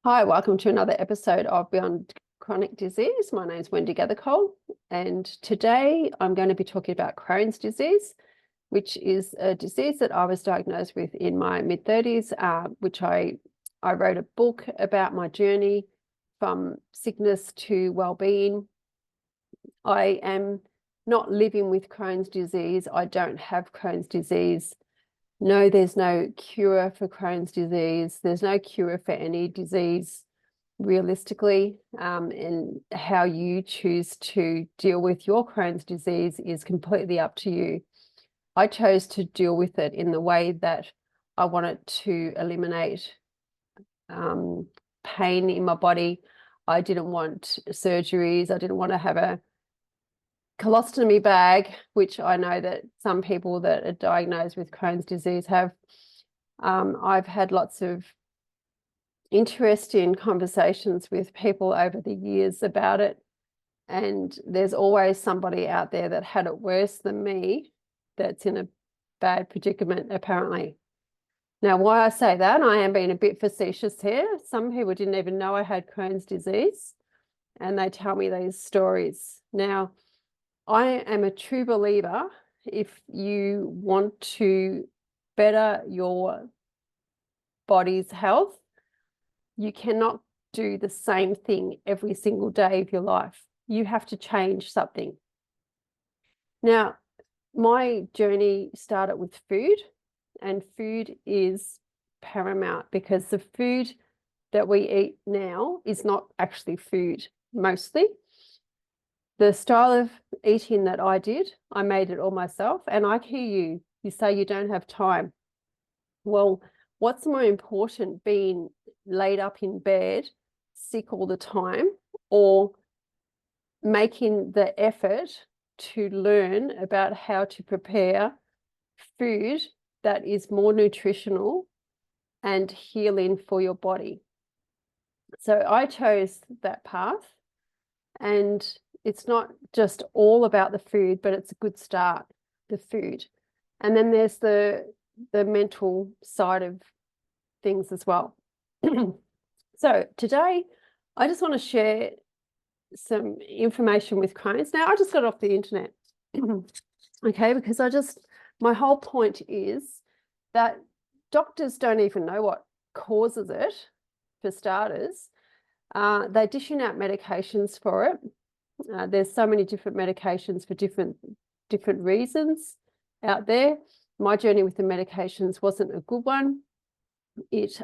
Hi, welcome to another episode of Beyond Chronic Disease. My name is Wendy, and today I'm going to be talking about Crohn's disease, which is a disease that I was diagnosed with in my mid-30s, which I wrote a book about my journey from sickness to well-being. I am not living with Crohn's disease. I don't have Crohn's disease. No, there's no cure for Crohn's disease. There's no cure for any disease realistically, and how you choose to deal with your Crohn's disease is completely up to you. I chose to deal with it in the way that I wanted to eliminate pain in my body. I didn't want surgeries. I didn't want to have a colostomy bag, which I know that some people that are diagnosed with Crohn's disease have. I've had lots of interesting conversations with people over the years about it, and there's always somebody out there that had it worse than me that's in a bad predicament, apparently. Now, why I say that, I am being a bit facetious here. Some people didn't even know I had Crohn's disease, and they tell me these stories. Now, I am a true believer, if you want to better your body's health, you cannot do the same thing every single day of your life. You have to change something. Now, my journey started with food, and food is paramount because the food that we eat now is not actually food, mostly. The style of eating that I did, I made it all myself. And I hear you, you say you don't have time. Well, what's more important, being laid up in bed, sick all the time, or making the effort to learn about how to prepare food that is more nutritional and healing for your body? So I chose that path, and it's not just all about the food, but it's a good start, the food. And then there's the mental side of things as well. So today, I just want to share some information with Crohn's. Now, I just got off the internet, okay, because my whole point is that doctors don't even know what causes it, for starters. They're dishing out medications for it. There's so many different medications for different reasons out there. My journey with the medications wasn't a good one. It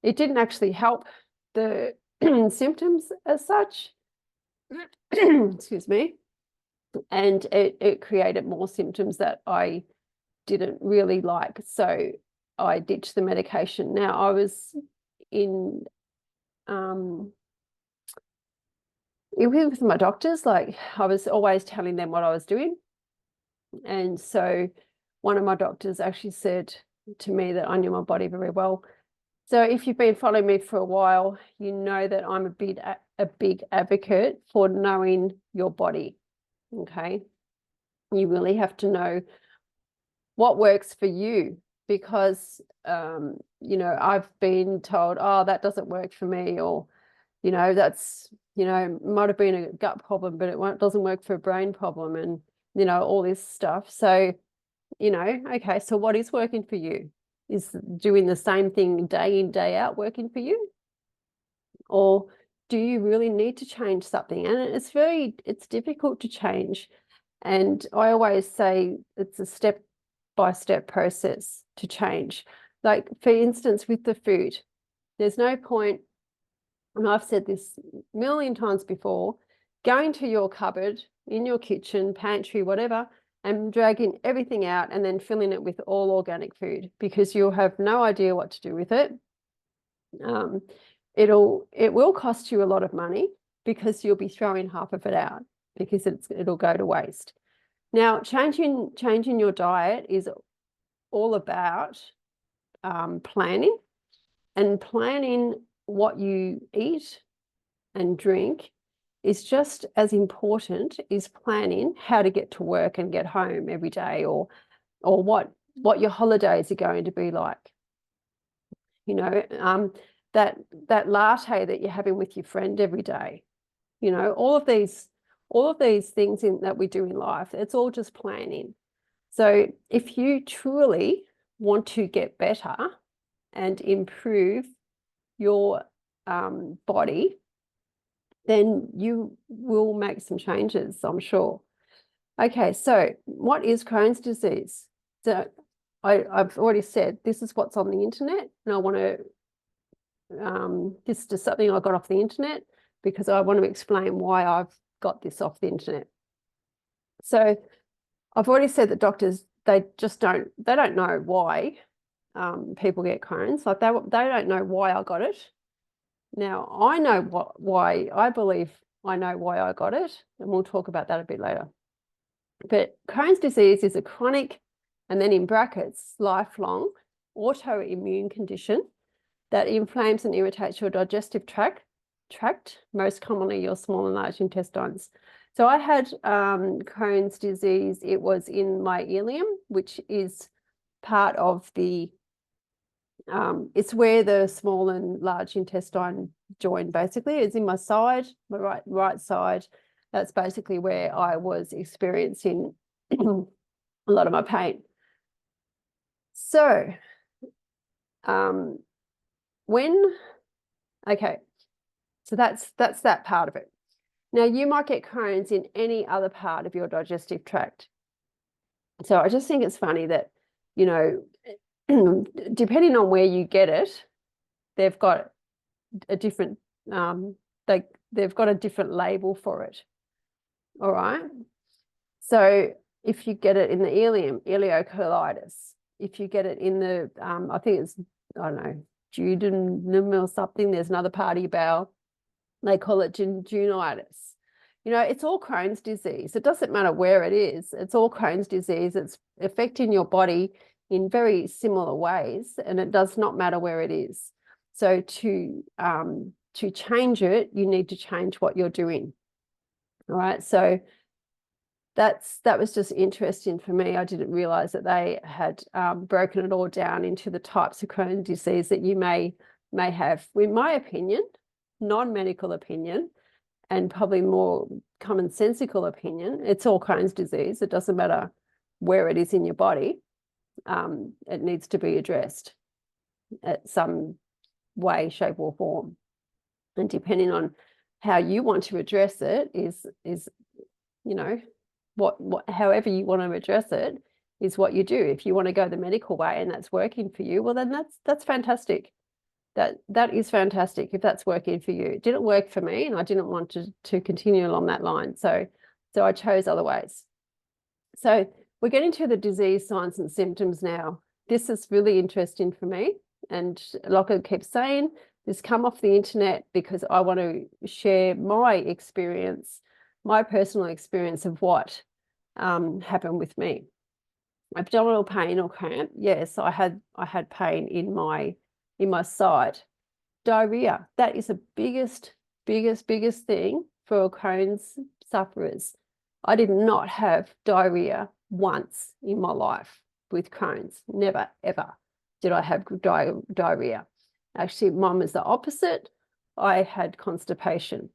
didn't actually help the symptoms as such. Excuse me. And it created more symptoms that I didn't really like. So I ditched the medication. Now, I was in with my doctors, like I was always telling them what I was doing. And so one of my doctors actually said to me that I knew my body very well. So if you've been following me for a while, you know that I'm a big advocate for knowing your body, okay? You really have to know what works for you, because, I've been told, oh, that doesn't work for me, or, that's, might have been a gut problem, but it doesn't work for a brain problem, and, all this stuff. So, okay, so what is working for you? Is doing the same thing day in, day out working for you? Or do you really need to change something? And it's difficult to change. And I always say it's a step-by-step process to change. Like, for instance, with the food, there's no point, and I've said this a million times before, going to your cupboard, in your kitchen, pantry, whatever, and dragging everything out and then filling it with all organic food, because you'll have no idea what to do with it. It will cost you a lot of money, because you'll be throwing half of it out, because it'll go to waste. Now, changing your diet is all about planning, and planning what you eat and drink is just as important as planning how to get to work and get home every day, or what your holidays are going to be like. that latte that you're having with your friend every day. You know, all of these things that we do in life, it's all just planning. So if you truly want to get better and improve your body, then you will make some changes, I'm sure. Okay, so what is Crohn's disease? So I've already said this is what's on the internet, and I want to, this is just something I got off the internet because I want to explain why I've got this off the internet. So I've already said that doctors, they don't know why people get Crohn's. Like they don't know why I got it. Now I know why. I believe I know why I got it, and we'll talk about that a bit later. But Crohn's disease is a chronic, and then in brackets, lifelong autoimmune condition that inflames and irritates your digestive tract, most commonly your small and large intestines. So I had Crohn's disease. It was in my ileum, which is part of the, it's where the small and large intestine join, basically. It's in my side, my right side. That's basically where I was experiencing a lot of my pain. So okay, so that's that part of it. Now you might get Crohn's in any other part of your digestive tract. So I just think it's funny that, you know, depending on where you get it, they've got a different, they've got a different label for it. All right. So if you get it in the ileum, ileocolitis. If you get it in the, I think it's, I don't know, duodenum or something, there's another part of your bowel. They call it gingivitis. You know, it's all Crohn's disease. It doesn't matter where it is. It's all Crohn's disease. It's affecting your body in very similar ways, and it does not matter where it is. So to change it, you need to change what you're doing. All right. So that was just interesting for me. I didn't realize that they had broken it all down into the types of Crohn's disease that you may have. In my opinion, non-medical opinion, and probably more commonsensical opinion, it's all Crohn's disease. It doesn't matter where it is in your body. It needs to be addressed at some way, shape, or form. And depending on how you want to address it is you know, however you want to address it is what you do. If you want to go the medical way and that's working for you, well, then that's fantastic. That is fantastic if that's working for you. It didn't work for me, and I didn't want to continue along that line. So I chose other ways. So we're getting to the disease signs and symptoms now. This is really interesting for me. And like I keep saying, this come off the internet because I want to share my experience, my personal experience of what happened with me. Abdominal pain or cramp, yes, I had pain in my side. Diarrhea, that is the biggest thing for Crohn's sufferers. I did not have diarrhea once in my life with Crohn's. Never, ever did I have diarrhea. Actually, mine was the opposite. I had constipation.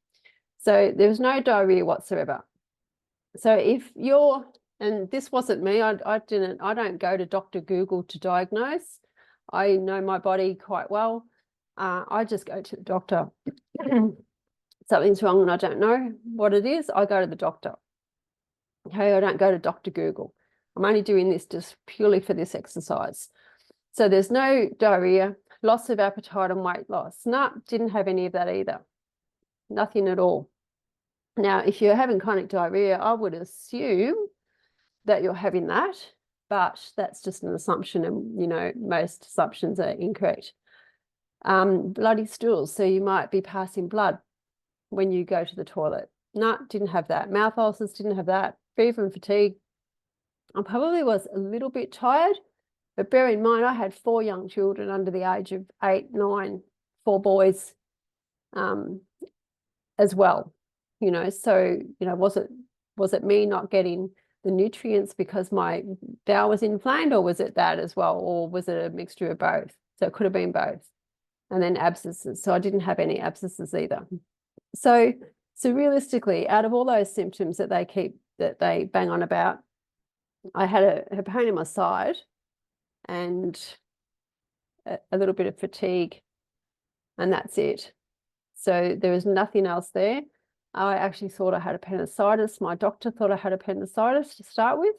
So there was no diarrhea whatsoever. So if you're, and this wasn't me, I don't go to Dr. Google to diagnose. I know my body quite well. I just go to the doctor. Something's wrong and I don't know what it is, I go to the doctor. Okay, I don't go to Dr. Google. I'm only doing this just purely for this exercise. So there's no diarrhea, loss of appetite and weight loss. No, didn't have any of that either. Nothing at all. Now, if you're having chronic diarrhea, I would assume that you're having that, but that's just an assumption, and you know, most assumptions are incorrect. Bloody stools, so you might be passing blood when you go to the toilet. No, didn't have that. Mouth ulcers, didn't have that. Fever and fatigue. I probably was a little bit tired, but bear in mind I had 4 young children under the age of 8, 9, 4 boys as well. You know, so, you know, was it me not getting the nutrients because my bowel was inflamed, or was it that as well, or was it a mixture of both? So it could have been both. and then abscesses. So I didn't have any abscesses either. So realistically, out of all those symptoms that they bang on about, I had a pain in my side and a little bit of fatigue, and that's it. So there was nothing else there. I actually thought I had appendicitis. My doctor thought I had appendicitis to start with,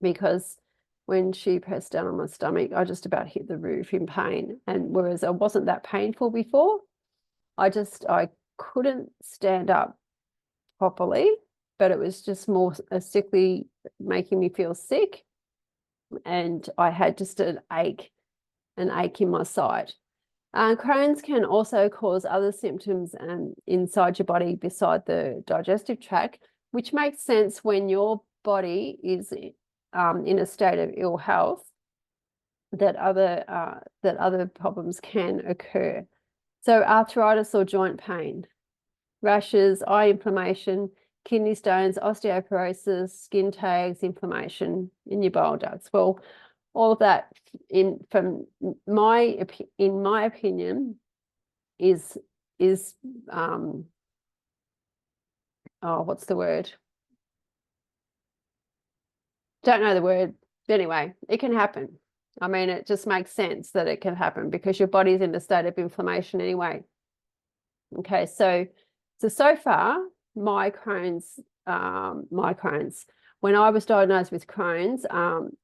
because when she pressed down on my stomach, I just about hit the roof in pain. And whereas I wasn't that painful before, I couldn't stand up properly, but it was just more a sickly, making me feel sick. And I had just an ache in my side. Crohn's can also cause other symptoms inside your body beside the digestive tract, which makes sense when your body is in a state of ill health, that other problems can occur. So arthritis or joint pain, rashes, eye inflammation, kidney stones, osteoporosis, skin tags, inflammation in your bile ducts. Well, all of that, in my opinion, is what's the word? Don't know the word. Anyway, it can happen. I mean, it just makes sense that it can happen because your body's in a state of inflammation anyway. Okay, so far, my Crohn's, when I was diagnosed with Crohn's,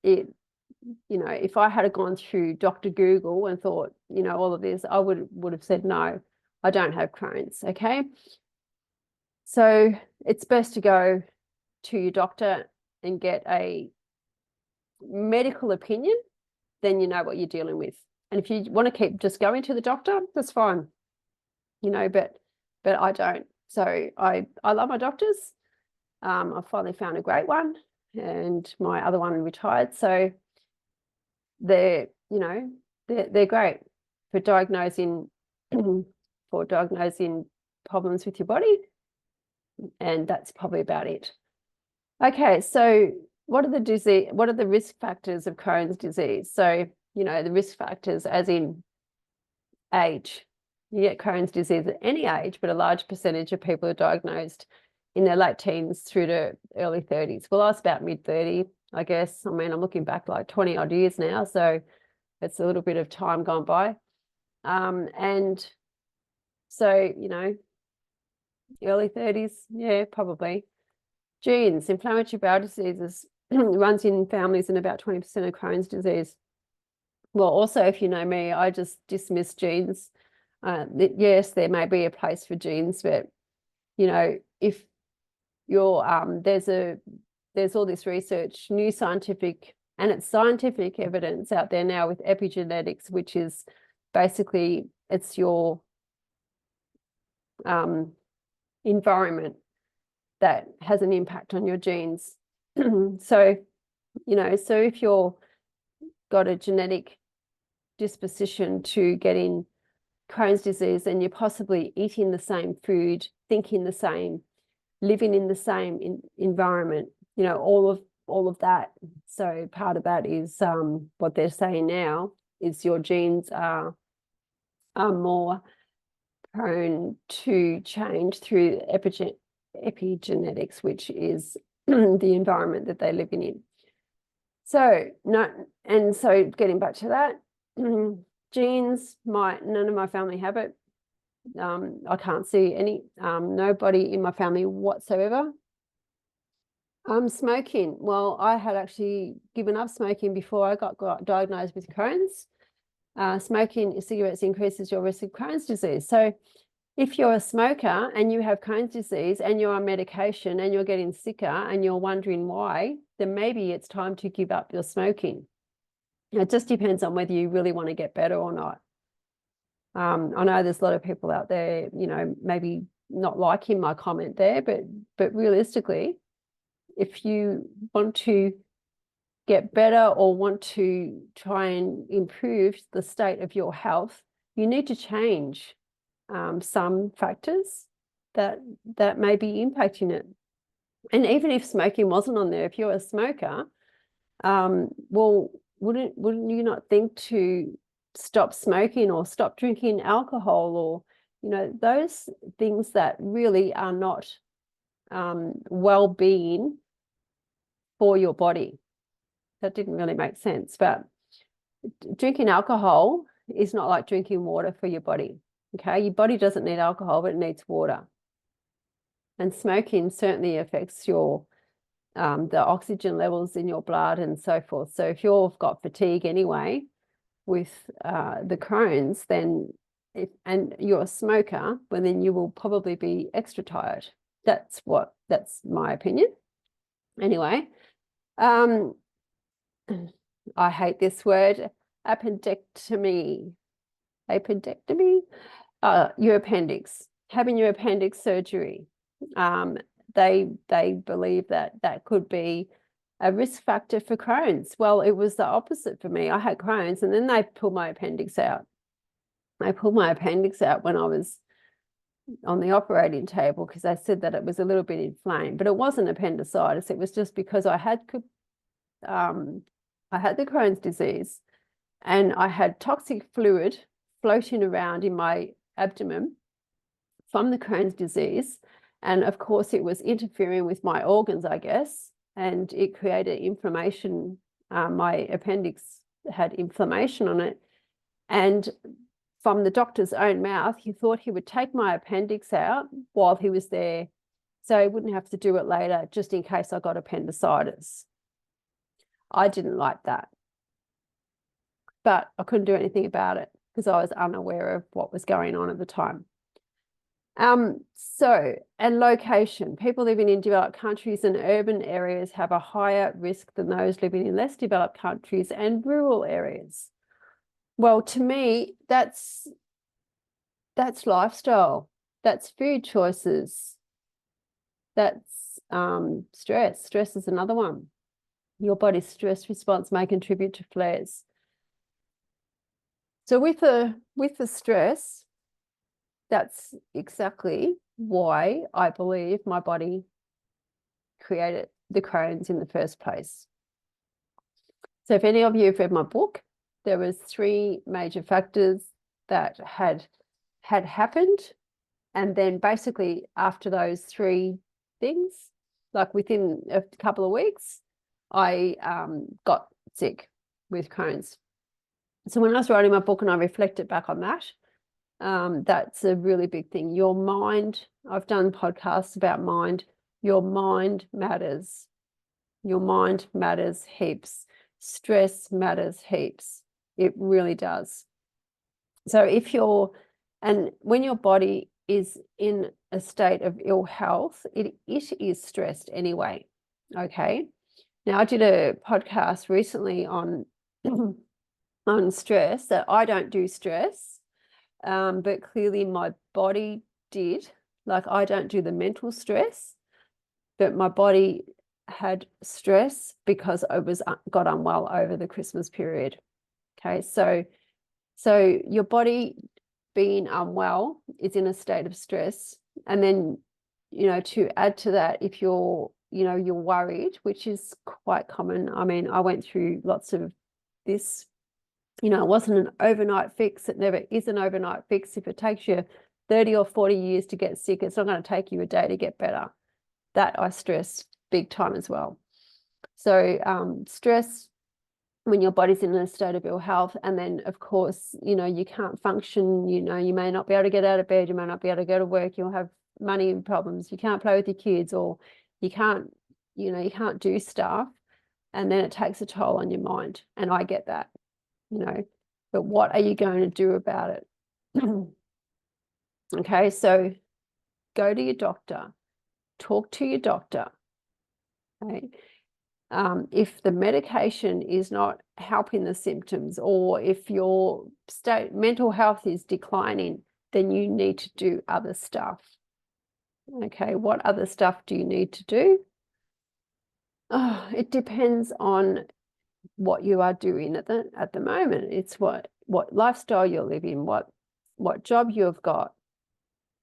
if I had gone through Dr. Google and thought, all of this, I would have said, no, I don't have Crohn's. Okay. So it's best to go to your doctor and get a medical opinion, then you know what you're dealing with. And if you want to keep just going to the doctor, that's fine, but I don't. So I love my doctors. I finally found a great one, and my other one retired. So they're great for diagnosing problems with your body. And that's probably about it. Okay, so what are the risk factors of Crohn's disease? So, the risk factors as in age. You get Crohn's disease at any age, but a large percentage of people are diagnosed in their late teens through to early 30s. Well, I was about mid-30, I guess. I mean, I'm looking back like 20 odd years now, so it's a little bit of time gone by. And so, early 30s, yeah, probably. Genes, inflammatory bowel diseases runs in families in about 20% of Crohn's disease. Well, also, if you know me, I just dismiss genes. Yes, there may be a place for genes, but if you're there's all this research, new scientific, and it's scientific evidence out there now with epigenetics, which is basically it's your environment that has an impact on your genes. So if you're got a genetic disposition to getting Crohn's disease, and you're possibly eating the same food, thinking the same, living in the same environment, all of that. So part of that is what they're saying now is your genes are more prone to change through epigenetics, which is the environment that they're living in. So getting back to that, genes, none of my family have it. I can't see any, nobody in my family whatsoever. Smoking. Well, I had actually given up smoking before I got diagnosed with Crohn's. Smoking cigarettes increases your risk of Crohn's disease. So if you're a smoker and you have Crohn's disease and you're on medication and you're getting sicker and you're wondering why, then maybe it's time to give up your smoking. It just depends on whether you really want to get better or not. I know there's a lot of people out there, maybe not liking my comment there, but realistically, if you want to get better or want to try and improve the state of your health, you need to change some factors that may be impacting it. And even if smoking wasn't on there, if you're a smoker, well, wouldn't you not think to stop smoking or stop drinking alcohol, or, you know, those things that really are not well-being for your body. That didn't really make sense, but drinking alcohol is not like drinking water for your body. Okay, your body doesn't need alcohol, but it needs water. And smoking certainly affects your the oxygen levels in your blood and so forth. So if you've got fatigue anyway with the Crohn's, then and you're a smoker, well, then you will probably be extra tired. That's my opinion. Anyway, I hate this word, appendectomy. Your appendix, having your appendix surgery. They believe that could be a risk factor for Crohn's. Well, it was the opposite for me. I had Crohn's, and then they pulled my appendix out. They pulled my appendix out when I was on the operating table because they said that it was a little bit inflamed, but it wasn't appendicitis. It was just because I had the Crohn's disease, and I had toxic fluid floating around in my abdomen from the Crohn's disease. And of course, it was interfering with my organs, I guess, and it created inflammation. My appendix had inflammation on it. And from the doctor's own mouth, he thought he would take my appendix out while he was there, so he wouldn't have to do it later, just in case I got appendicitis. I didn't like that. But I couldn't do anything about it because I was unaware of what was going on at the time. And location. People living in developed countries and urban areas have a higher risk than those living in less developed countries and rural areas. Well, to me, that's lifestyle. That's food choices. That's stress. Stress is another one. Your body's stress response may contribute to flares. So with the stress, that's exactly why I believe my body created the Crohn's in the first place. So if any of you have read my book, there was 3 major factors that had happened. And then basically after those 3 things, like within a couple of weeks, I got sick with Crohn's. So when I was writing my book and I reflected back on that, that's a really big thing. Your mind, I've done podcasts about mind. Your mind matters. Your mind matters heaps. Stress matters heaps. It really does. So and when your body is in a state of ill health, it is stressed anyway. Okay. Now I did a podcast recently on stress, that I don't do stress. But clearly my body did. Like, I don't do the mental stress, but my body had stress because I got unwell over the Christmas period. Okay, so your body being unwell is in a state of stress, and then, you know, to add to that, if you're worried, which is quite common. I mean, I went through lots of this. You know, it wasn't an overnight fix. It never is an overnight fix. If it takes you 30 or 40 years to get sick, it's not going to take you a day to get better. That I stress big time as well. So stress when your body's in a state of ill health, and then of course, you know, you can't function, you know, you may not be able to get out of bed, you may not be able to go to work, you'll have money problems, you can't play with your kids, or you can't do stuff, and then it takes a toll on your mind. And I get that. You know, but what are you going to do about it? Okay, so go to your doctor, talk to your doctor. Okay, if the medication is not helping the symptoms, or if your mental health is declining, then you need to do other stuff. Okay, what other stuff do you need to do? Oh, it depends on what you are doing at the moment. It's what lifestyle you're living, what job you've got,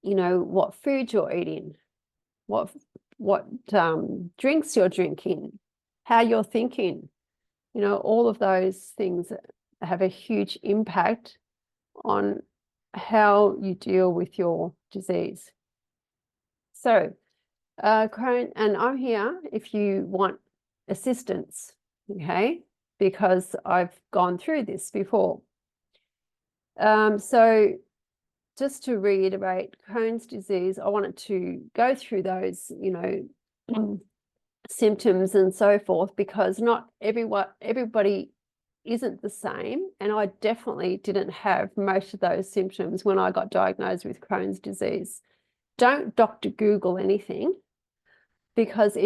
you know, what food you're eating, what drinks you're drinking, how you're thinking, you know, all of those things have a huge impact on how you deal with your disease. So, Crohn, and I'm here if you want assistance, okay? Because I've gone through this before. So just to reiterate, Crohn's disease, I wanted to go through those, symptoms and so forth, because not everybody isn't the same. And I definitely didn't have most of those symptoms when I got diagnosed with Crohn's disease. Don't Dr. Google anything, because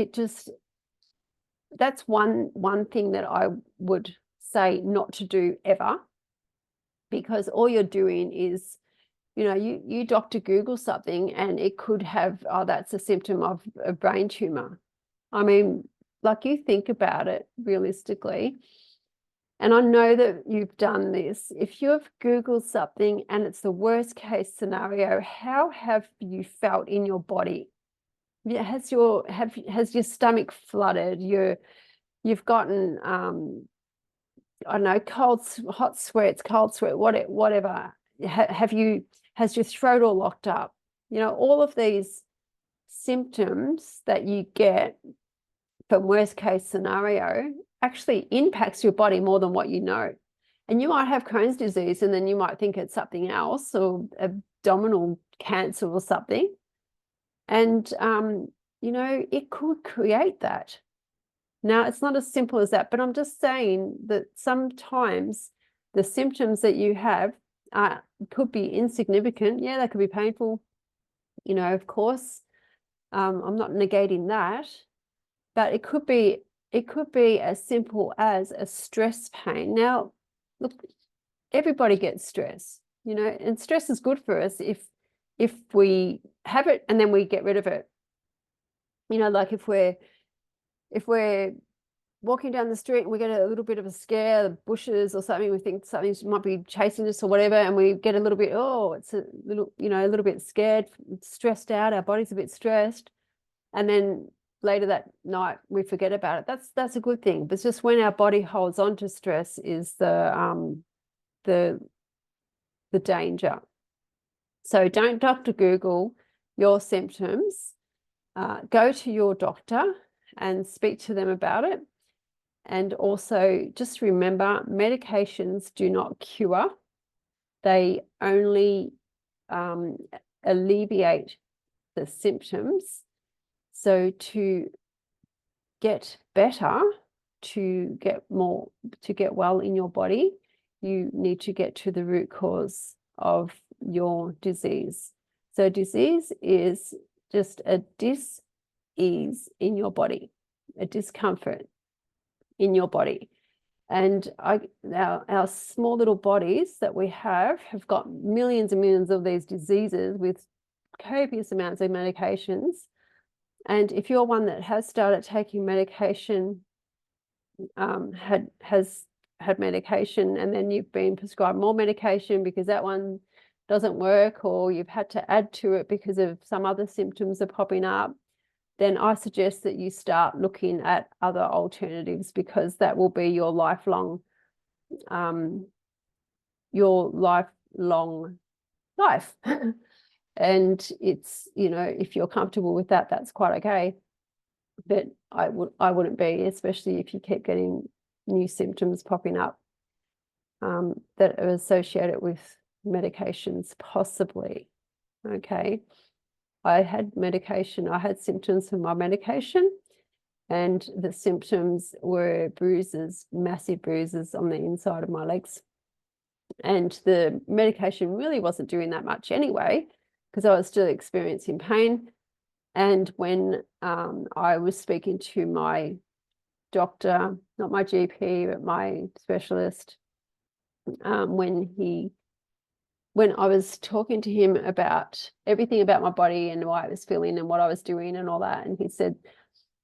that's one thing that I would say not to do ever, because all you're doing is, you Dr. Google something and it could have, oh, that's a symptom of a brain tumor. I mean, like, you think about it realistically, and I know that you've done this. If you've Googled something and it's the worst case scenario, how have you felt in your body? Has your stomach flooded? You've gotten I don't know, hot sweats, cold sweat, whatever. Has your throat all locked up? All of these symptoms that you get from worst case scenario actually impacts your body more than what you know. And you might have Crohn's disease and then you might think it's something else, or abdominal cancer or something. And, it could create that. Now, it's not as simple as that, but I'm just saying that sometimes the symptoms that you have could be insignificant. Yeah, they could be painful, of course. I'm not negating that, but it could be as simple as a stress pain. Now, look, everybody gets stress, and stress is good for us if we have it and then we get rid of it. Like if we're walking down the street and we get a little bit of a scare, the bushes or something, we think something might be chasing us or whatever, and we get a little bit, it's a little bit scared, stressed out, our body's a bit stressed, and then later that night we forget about it. That's a good thing. But it's just when our body holds on to stress is the danger. So don't Dr. Google your symptoms. Go to your doctor and speak to them about it. And also just remember, medications do not cure. They only alleviate the symptoms. So to get better, to get well in your body, you need to get to the root cause of your disease. So disease is just a dis-ease in your body, a discomfort in your body. And our small little bodies that we have got millions and millions of these diseases with copious amounts of medications. And if you're one that has started taking medication, has had medication, and then you've been prescribed more medication because that one doesn't work, or you've had to add to it because of some other symptoms are popping up, then I suggest that you start looking at other alternatives, because that will be your lifelong life. And it's, if you're comfortable with that, that's quite okay. But I wouldn't be, especially if you keep getting new symptoms popping up that are associated with medications, possibly. Okay. I had symptoms from my medication, and the symptoms were bruises, massive bruises on the inside of my legs. And the medication really wasn't doing that much anyway, because I was still experiencing pain. And when I was speaking to my doctor, not my GP, but my specialist, when I was talking to him about everything about my body and why I was feeling and what I was doing and all that, and he said,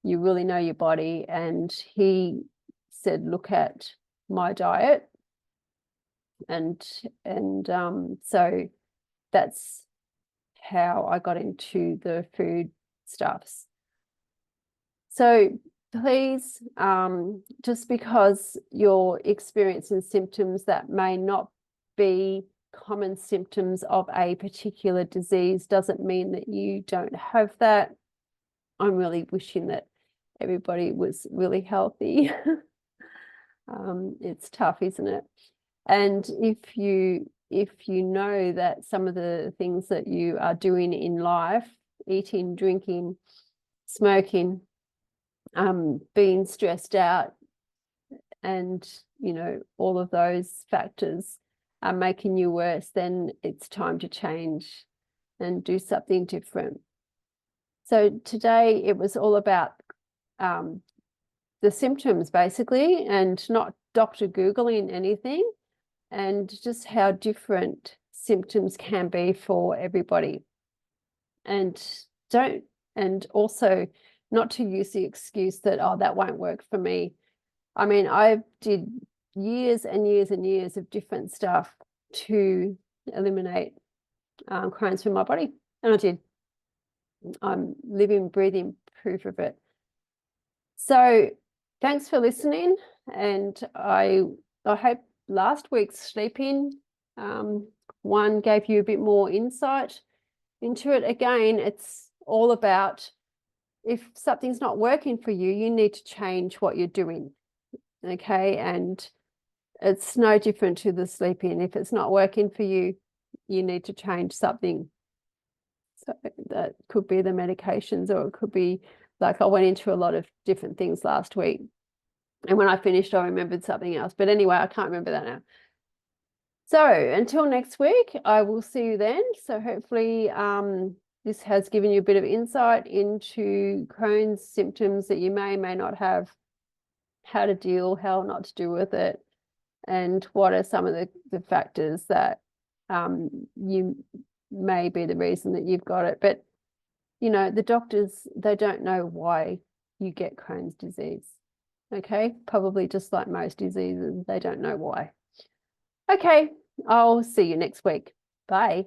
you really know your body. And he said, look at my diet. And so that's how I got into the food stuffs. So please, just because you're experiencing symptoms that may not be common symptoms of a particular disease doesn't mean that you don't have that. I'm really wishing that everybody was really healthy. It's tough, isn't it? And if you know that some of the things that you are doing in life, eating, drinking, smoking, being stressed out, and all of those factors are making you worse, then it's time to change and do something different. So today it was all about the symptoms basically, and not Dr. Googling anything, and just how different symptoms can be for everybody. And also not to use the excuse that, oh, that won't work for me. I mean, I did years and years and years of different stuff to eliminate Crohn's from my body, and I did. I'm living, breathing proof of it. So thanks for listening, and I hope last week's sleeping one gave you a bit more insight into it. Again, it's all about, if something's not working for you, you need to change what you're doing. Okay, and it's no different to the sleeping. If it's not working for you, you need to change something. So that could be the medications, or it could be, like, I went into a lot of different things last week, and when I finished, I remembered something else. But anyway, I can't remember that now. So until next week, I will see you then. So hopefully this has given you a bit of insight into Crohn's symptoms that you may not have, how to deal, how not to deal with it, and what are some of the factors that you may be the reason that you've got it. But the doctors, they don't know why you get Crohn's disease. Okay, probably just like most diseases, they don't know why. Okay, I'll see you next week. Bye.